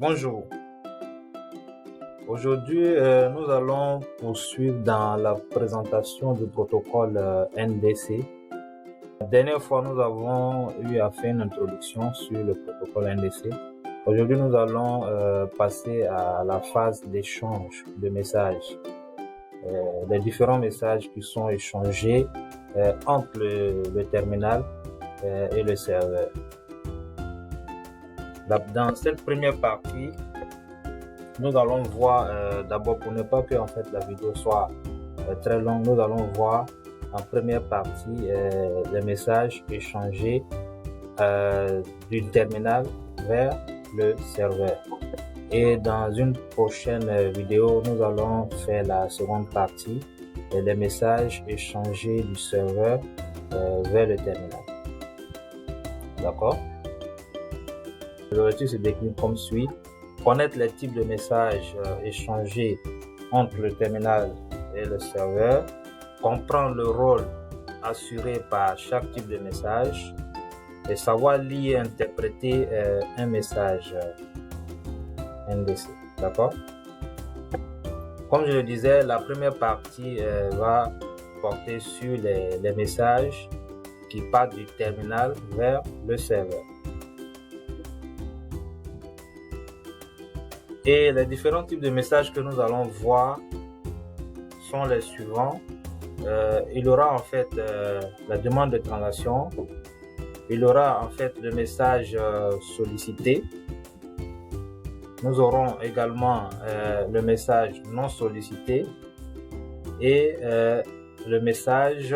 Bonjour. Aujourd'hui, nous allons poursuivre dans la présentation du protocole NDC. La dernière fois, nous avons eu à faire une introduction sur le protocole NDC. Aujourd'hui, nous allons passer à la phase d'échange de messages. Les différents messages qui sont échangés entre le terminal et le serveur. Dans cette première partie, nous allons voir d'abord, pour ne pas que en fait la vidéo soit très longue, nous allons voir en première partie les messages échangés du terminal vers le serveur. Et dans une prochaine vidéo, nous allons faire la seconde partie, les messages échangés du serveur vers le terminal. D'accord? L'objectif se décline comme suit. Connaître les types de messages échangés entre le terminal et le serveur. Comprendre le rôle assuré par chaque type de message. Et savoir lire et interpréter un message NDC. D'accord? Comme je le disais, la première partie va porter sur les messages qui partent du terminal vers le serveur. Et les différents types de messages que nous allons voir sont les suivants. Il y aura en fait la demande de transaction. Il y aura en fait le message sollicité. Nous aurons également le message non sollicité et le message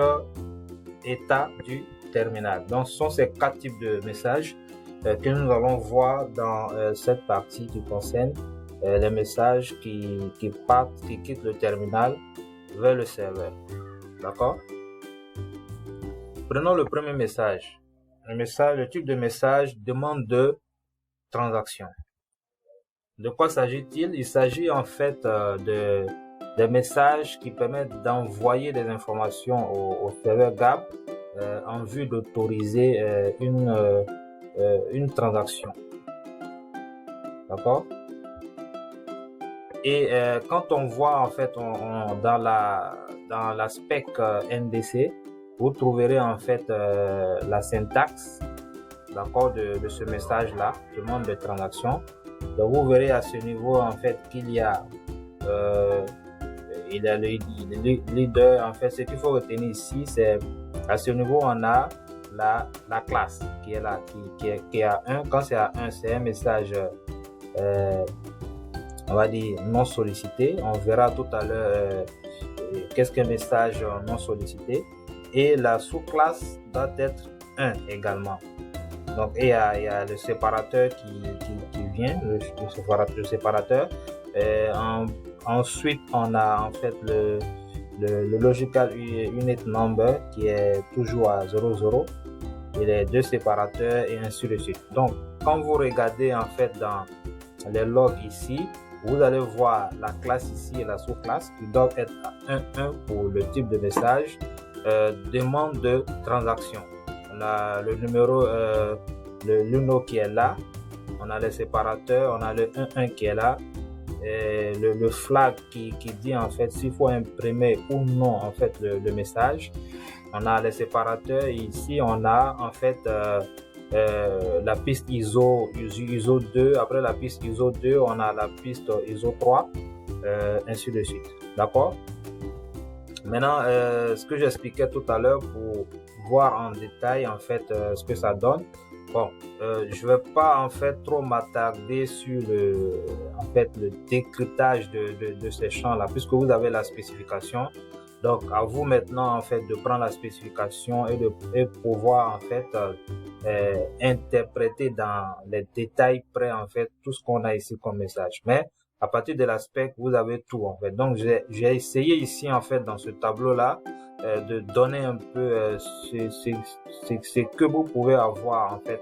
état du terminal. Donc, ce sont ces quatre types de messages que nous allons voir dans cette partie qui concerne les messages qui quittent le terminal vers le serveur. D'accord? Prenons le premier message. Le type de message demande de transaction. De quoi s'agit-il? Il s'agit en fait des messages qui permettent d'envoyer des informations au serveur GAB en vue d'autoriser une transaction. D'accord? Et quand on voit en fait dans la spec NDC, vous trouverez en fait la syntaxe, d'accord, de ce message-là, demande de transaction. Donc vous verrez à ce niveau en fait qu'il y a le leader. En fait, ce qu'il faut retenir ici, c'est à ce niveau on a la classe qui est là, qui est à 1. Quand c'est à 1, c'est un message on va dire non sollicité. On verra tout à l'heure qu'est-ce qu'un message non sollicité. Et la sous-classe doit être 1 également. Donc il y a le séparateur qui vient, le séparateur. Ensuite on a en fait le logical unit number qui est toujours à 00 et les deux séparateurs et ainsi de suite. Donc quand vous regardez en fait dans les logs ici, vous allez voir la classe ici et la sous-classe qui doivent être à 1.1 pour le type de message demande de transaction. On a le numéro, l'uno qui est là, on a les séparateurs, on a le 1.1 qui est là, et le flag qui dit en fait s'il faut imprimer ou non en fait le message. On a les séparateurs et ici on a en fait la piste ISO 2, après la piste ISO 2, on a la piste ISO 3, ainsi de suite. D'accord? Maintenant, ce que j'expliquais tout à l'heure pour voir en détail en fait ce que ça donne. Bon, je vais pas en fait trop m'attarder sur le décryptage de ces champs-là, puisque vous avez la spécification. Donc, à vous maintenant en fait de prendre la spécification et pouvoir en fait interpréter dans les détails près en fait tout ce qu'on a ici comme message. Mais à partir de l'aspect, vous avez tout en fait. Donc, j'ai essayé ici en fait dans ce tableau-là de donner un peu ce que vous pouvez avoir en fait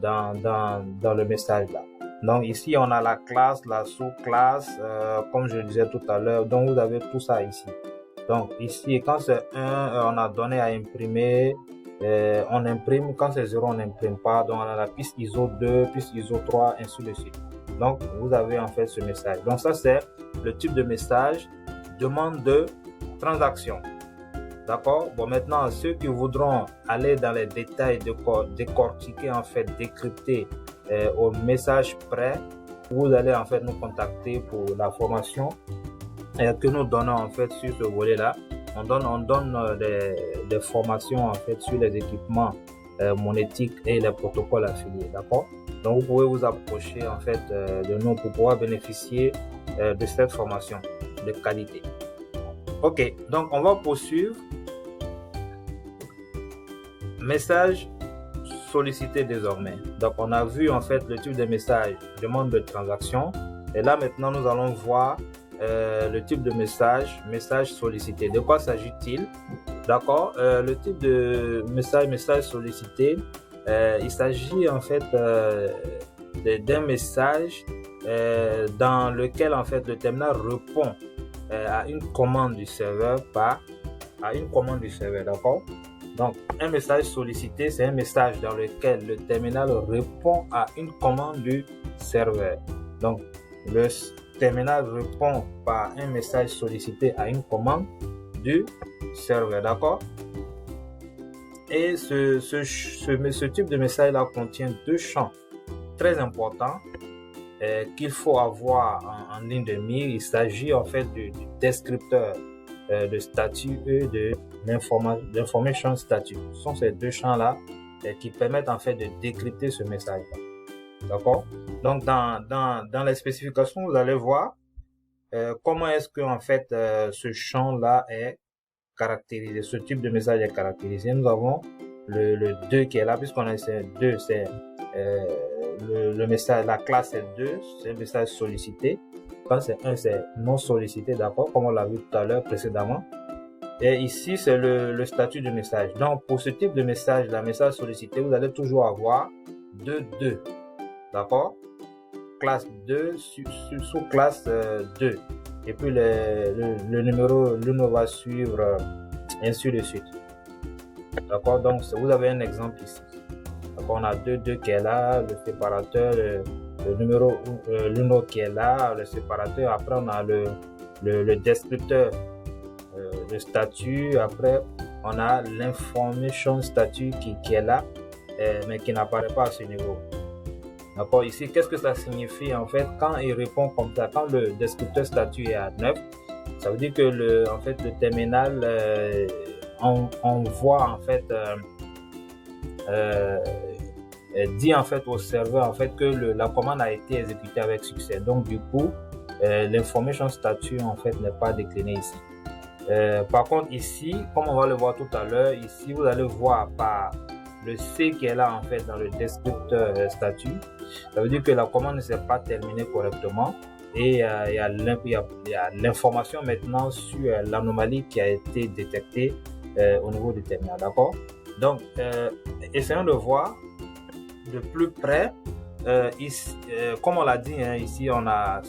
dans le message là. Donc ici on a la classe, la sous-classe, comme je le disais tout à l'heure. Donc vous avez tout ça ici. Donc ici quand c'est 1, on a donné à imprimer, on imprime. Quand c'est 0, on n'imprime pas. Donc on a la piste ISO 2, piste ISO 3, ainsi de suite. Donc, vous avez en fait ce message. Donc, ça, c'est le type de message demande de transaction. D'accord? Bon, maintenant, ceux qui voudront aller dans les détails de décortiquer, en fait, décrypter au message près, vous allez en fait nous contacter pour la formation que nous donnons en fait sur ce volet-là. On donne des formations en fait sur les équipements monétiques et les protocoles affiliés. D'accord? Donc, vous pouvez vous approcher en fait de nous pour pouvoir bénéficier de cette formation de qualité. Ok, donc on va poursuivre. Message sollicité désormais. Donc on a vu en fait le type de message demande de transaction. Et là maintenant nous allons voir le type de message sollicité. De quoi s'agit-il? D'accord. Le type de message sollicité, il s'agit en fait d'un message dans lequel en fait le terminal répond à une commande du serveur d'accord? Donc, un message sollicité, c'est un message dans lequel le terminal répond à une commande du serveur. Donc, le terminal répond par un message sollicité à une commande du serveur, d'accord? Et ce type de message-là contient deux champs très importants qu'il faut avoir en ligne de mire. Il s'agit en fait du descripteur de statut et de l'information statut. Ce sont ces deux champs-là qui permettent en fait de décrypter ce message-là. D'accord? Donc, dans les spécifications, vous allez voir comment est-ce que en fait ce champ-là est caractérisé. Ce type de message est caractérisé. Nous avons le 2 qui est là, puisqu'on a ce 2, c'est le message, la classe est 2, c'est un message sollicité. Quand c'est 1, c'est non sollicité, d'accord, comme on l'a vu tout à l'heure précédemment. Et ici, c'est le statut du message. Donc, pour ce type de message, la message sollicité, vous allez toujours avoir 2, d'accord? Classe 2, sous-classe 2. Et puis, le numéro va suivre, ainsi de suite. D'accord? Donc, vous avez un exemple ici. Donc, on a 2 qui est là, le séparateur, le numéro qui est là, le séparateur. Après, on a le descripteur de statut. Après, on a l'information statut qui est là, mais qui n'apparaît pas à ce niveau. D'accord? Ici, qu'est-ce que ça signifie en fait quand il répond comme ça? Quand le descripteur statut est à 9, ça veut dire que le terminal envoie en fait dit en fait au serveur en fait que la commande a été exécutée avec succès. Donc du coup, l'information statut en fait n'est pas déclinée ici. Par contre ici, comme on va le voir tout à l'heure, ici vous allez voir par le C qui est là en fait dans le descripteur statut, ça veut dire que la commande ne s'est pas terminée correctement et il y a l'information maintenant sur l'anomalie qui a été détectée au niveau du terminal, d'accord? Donc essayons de voir de plus près. Ici, comme on l'a dit, hein, ici on a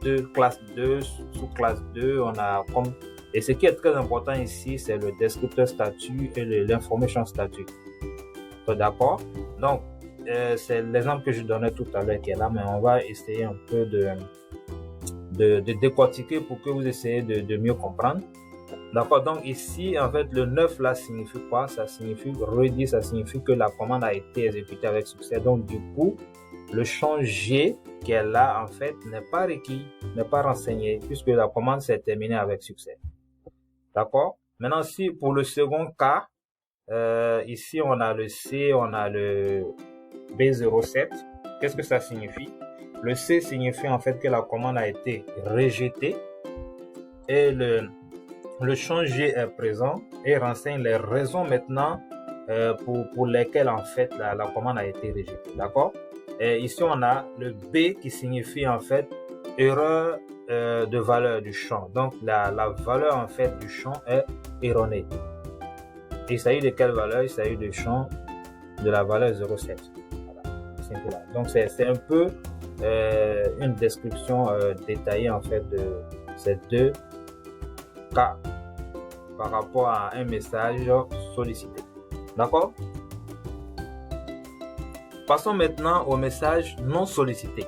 deux classes 2, sous-classe 2, on a comme, et ce qui est très important ici, c'est le descripteur statut et l'information statut. D'accord? Donc, c'est l'exemple que je donnais tout à l'heure qui est là, mais on va essayer un peu de décortiquer pour que vous essayez de mieux comprendre. D'accord? Donc ici, en fait, le 9 là signifie quoi? Ça signifie redit, ça signifie que la commande a été exécutée avec succès. Donc du coup, le champ G qui est là, en fait, n'est pas requis, n'est pas renseigné, puisque la commande s'est terminée avec succès. D'accord? Maintenant, si pour le second cas, ici on a le C, on a le B07. Qu'est-ce que ça signifie? Le C signifie en fait que la commande a été rejetée et le champ G est présent et renseigne les raisons maintenant pour lesquelles en fait la commande a été rejetée. D'accord? Et ici on a le B qui signifie en fait erreur de valeur du champ. Donc la valeur en fait du champ est erronée. Il s'agit de quelle valeur? Il s'agit du champ de la valeur 0,7. Voilà. Donc c'est un peu une description détaillée en fait de ces deux cas par rapport à un message sollicité. D'accord? Passons maintenant au message non sollicité.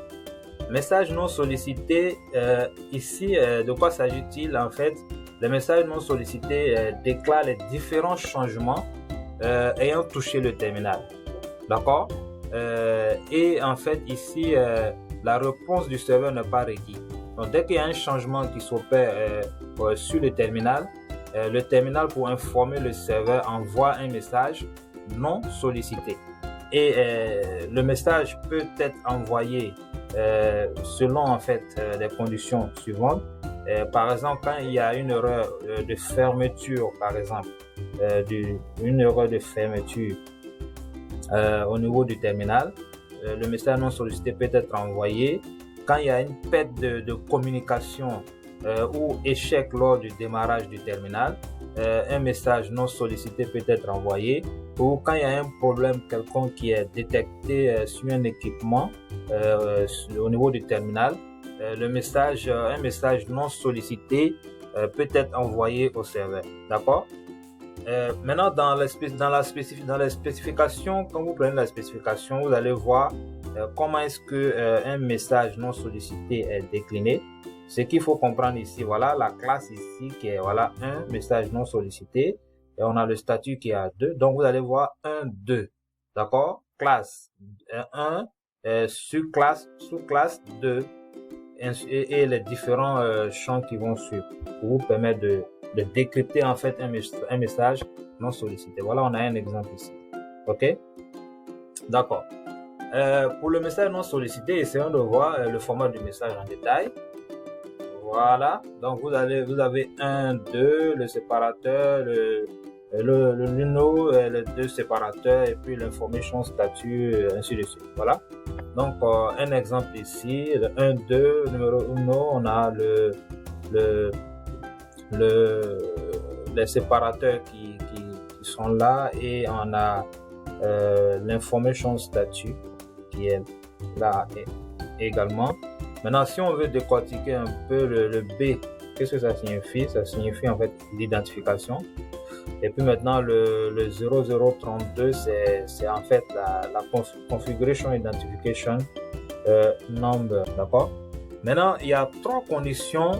Message non sollicité, ici, de quoi s'agit-il en fait? Les messages non sollicités déclarent les différents changements ayant touché le terminal. D'accord? Et en fait, ici, la réponse du serveur n'est pas requise. Donc, dès qu'il y a un changement qui s'opère sur le terminal, pour informer le serveur, envoie un message non sollicité. Et le message peut être envoyé selon en fait les conditions suivantes. Par exemple, quand il y a une erreur de fermeture, par exemple, une erreur de fermeture au niveau du terminal, le message non sollicité peut être envoyé. Quand il y a une perte de communication ou échec lors du démarrage du terminal, un message non sollicité peut être envoyé. Ou quand il y a un problème quelconque qui est détecté sur un équipement au niveau du terminal, un message non sollicité peut être envoyé au serveur. D'accord? Maintenant, dans les spécifications, quand vous prenez la spécification, vous allez voir comment est-ce que un message non sollicité est décliné. Ce qu'il faut comprendre ici, voilà la classe ici qui est voilà un message non sollicité et on a le statut qui est à 2. Donc vous allez voir 1, 2, d'accord? Classe 1, sous-classe 2 et les différents champs qui vont suivre pour vous permettre de décrypter en fait un message non sollicité. Voilà, on a un exemple ici. Ok? D'accord. Pour le message non sollicité, essayons de voir le format du message en détail. Voilà. Donc vous avez 1, 2, le séparateur, l'uno, les deux séparateurs et puis l'information statut, ainsi de suite. Voilà. Donc un exemple ici, le 1, 2, numéro 1, on a les séparateurs qui sont là et on a l'information statut qui est là également. Maintenant, si on veut décortiquer un peu le B, qu'est-ce que ça signifie? Ça signifie en fait l'identification. Et puis maintenant, le 0032, c'est en fait la configuration identification number. D'accord? Maintenant, il y a 3 conditions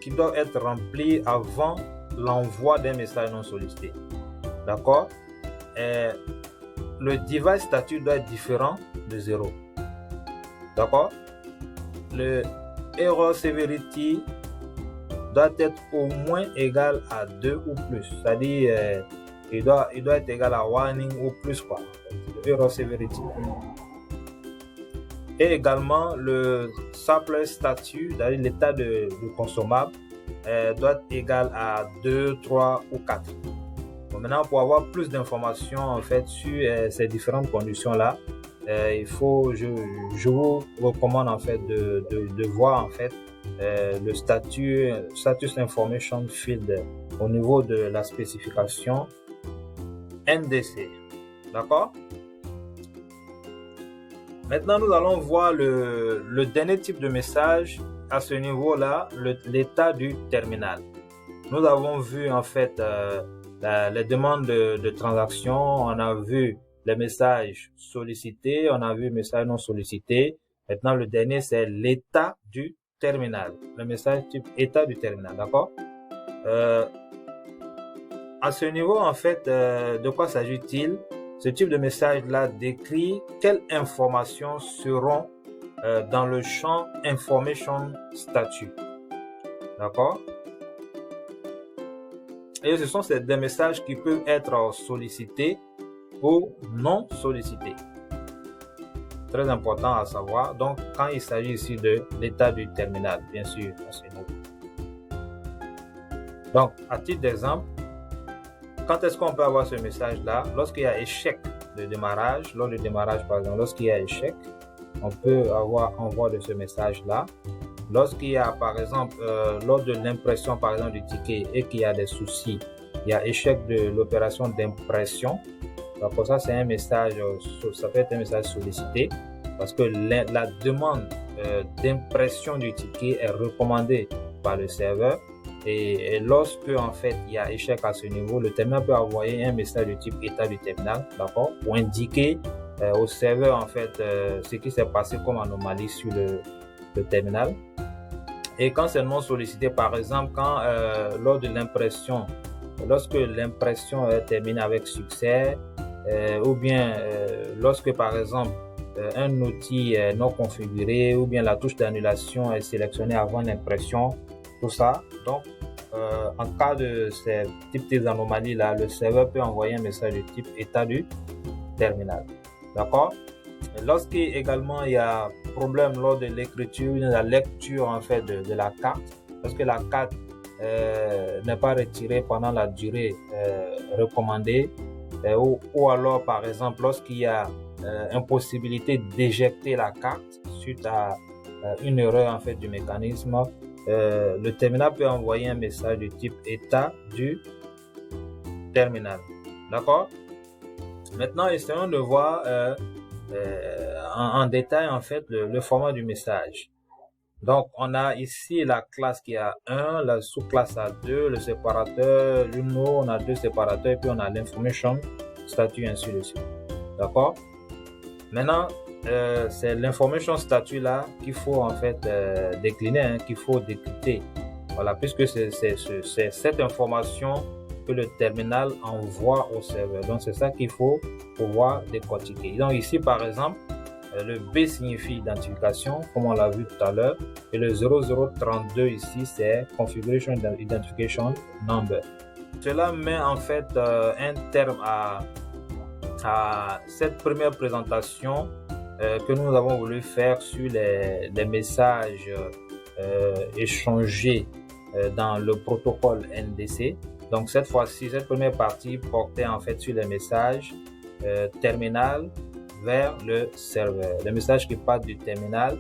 qui doivent être remplies avant l'envoi d'un message non sollicité. D'accord? Le device statut doit être différent de 0. D'accord? Le error severity doit être au moins égal à 2 ou plus. C'est-à-dire, il doit être égal à warning ou plus, quoi. Le error severity. Et également, le sample statut, c'est-à-dire l'état du consommable, doit être égal à 2, 3 ou 4. Bon, maintenant, pour avoir plus d'informations en fait sur ces différentes conditions-là, je vous recommande en fait de voir en fait le status information field au niveau de la spécification NDC. D'accord? Maintenant, nous allons voir le dernier type de message à ce niveau-là, l'état du terminal. Nous avons vu en fait les demandes de transaction, on a vu les messages sollicités, on a vu les messages non sollicités. Maintenant, le dernier, c'est l'état du terminal. Le message type état du terminal, d'accord? À ce niveau, en fait, de quoi s'agit-il? Ce type de message-là décrit quelles informations seront dans le champ information statut. D'accord? Et ce sont des messages qui peuvent être sollicités ou non sollicités. Très important à savoir. Donc, quand il s'agit ici de l'état du terminal, bien sûr, à ce niveau. Donc, à titre d'exemple, quand est-ce qu'on peut avoir ce message-là? Lorsqu'il y a échec de démarrage, lors du démarrage par exemple, lorsqu'il y a échec, on peut avoir envoi de ce message-là. Lorsqu'il y a par exemple, lors de l'impression par exemple du ticket et qu'il y a des soucis, il y a échec de l'opération d'impression. Donc pour ça, c'est un message, ça peut être un message sollicité parce que la demande d'impression du ticket est recommandée par le serveur. Et lorsque en fait il y a échec à ce niveau, le terminal peut envoyer un message de type état du terminal, d'accord, pour indiquer au serveur en fait ce qui s'est passé comme anomalie sur le terminal. Et quand c'est non sollicité, par exemple, quand lors de l'impression, lorsque l'impression est terminée avec succès, ou bien lorsque par exemple un outil est non configuré, ou bien la touche d'annulation est sélectionnée avant l'impression, tout ça. Donc, en cas de ces types d'anomalies-là, le serveur peut envoyer un message de type état du terminal. D'accord? Lorsqu'également il y a problème lors de l'écriture, de la lecture en fait de la carte, parce que la carte n'est pas retirée pendant la durée recommandée, ou alors par exemple lorsqu'il y a impossibilité d'éjecter la carte suite à une erreur en fait du mécanisme, le terminal peut envoyer un message de type état du terminal. D'accord? Maintenant, essayons de voir en détail en fait le format du message. Donc, on a ici la classe qui a 1, la sous-classe a 2, le séparateur, l'UNO, on a 2 séparateurs, et puis on a l'information statut, ainsi de suite. D'accord? Maintenant, c'est l'information statut là qu'il faut en fait décliner, qu'il faut décrypter. Voilà, puisque c'est cette information que le terminal envoie au serveur. Donc, c'est ça qu'il faut pouvoir décortiquer. Donc, ici, par exemple, le B signifie identification, comme on l'a vu tout à l'heure. Et le 0032 ici, c'est Configuration Identification Number. Cela met en fait un terme à cette première présentation que nous avons voulu faire sur les messages échangés dans le protocole NDC. Donc cette fois-ci, cette première partie portait en fait sur les messages terminal vers le serveur. Les messages qui partent du terminal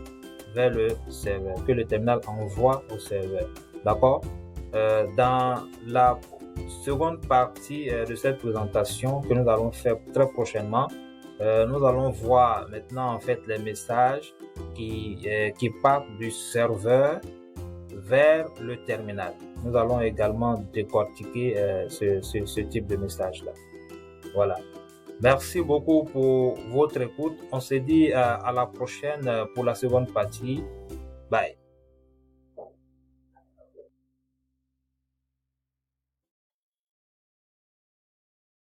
vers le serveur, que le terminal envoie au serveur. D'accord? Dans la seconde partie de cette présentation que nous allons faire très prochainement, nous allons voir maintenant en fait les messages qui partent du serveur vers le terminal. Nous allons également décortiquer ce type de message-là. Voilà. Merci beaucoup pour votre écoute. On se dit à la prochaine pour la seconde partie. Bye.